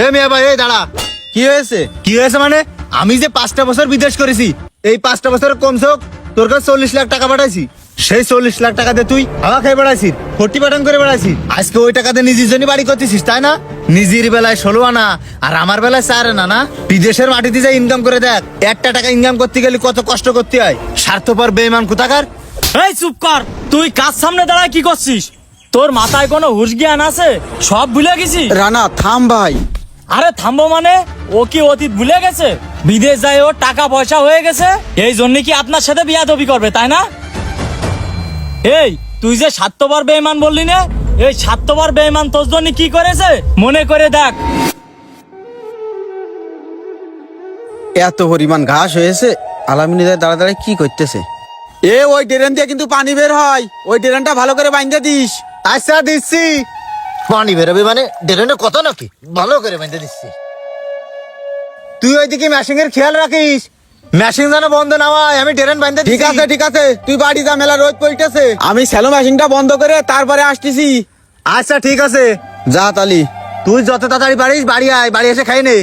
এ মিয়া ভাই, এই দাঁড়া। কি হয়েছে? কি হয়েছে মানে? আমি যে 5টা বছর বিদেশ করেছি, এই 5টা বছরের কমসে হোক তোর কাছে 40 লাখ টাকা পাঠাইছি। সেই 40 লাখ টাকা দিয়ে তুই হাওয়া খেয়ে বেড়াইছিস, ফটি পাঠান করে বেড়াইছিস। আজকে ওই টাকা দিয়ে নিজের জন্য বাড়ি করতেছিস, তাই না? নিজের বেলায় 16 আনা আর আমার বেলায় 4 আনা না? বিদেশের মাটিতে যা ইনকাম করে দেখ, একটা টাকা ইনকাম করতে গেলে কত কষ্ট করতে হয়। স্বার্থপর বেঈমান কোথাকার। এই চুপ কর, তুই কাজ সামনে দাঁড়ায় কি করছিস? তোর মাথায় কোনো হুঁশ জ্ঞান আছে? সব ভুলে গেছিস? রানা থাম ভাই। আরে থামবো মানে? ও কি অতীত ভুলে গেছে? বিদেশ যায় ওর টাকা পয়সা হয়ে গেছে, এই জন্য কি আপনার সাথে বিয়াদবি করবে, তাই না? এই তুই যে 7বার বেঈমান বললি না, এই 7বার বেঈমান তোর জন্য কি করেছে মনে করে দেখ। এত পরিমাণ ঘাস হয়েছে, আলামিনী দাঁড়া দাঁড়ায় কি করতেছে? ওই ড্রেন দিয়ে কিন্তু পানি বের হয়, ওই ড্রেনটা ভালো করে বাইন্ধে দিস। আচ্ছা দিচ্ছি। পানি বেরোবে মানে ড্রেনে কত নাকি? ভালো করে বেঁধে দিচ্ছি। তুই ওইদিকে মেশিং এর খেয়াল রাখিস, মেশিন যেন বন্ধ না হয়। আমি ড্রেন বেঁধে ঠিক দিচ্ছি। আছে ঠিক আছে, তুই বাড়ি যা, মেলা রোদ পড়তেছে। আমি স্যালো মেশিনটা বন্ধ করে তারপরে আসতেছি। আচ্ছা ঠিক আছে, যা তালি। তুই যত তাড়াতাড়ি পারিস বাড়ি আয়, বাড়ি এসে খাই নে।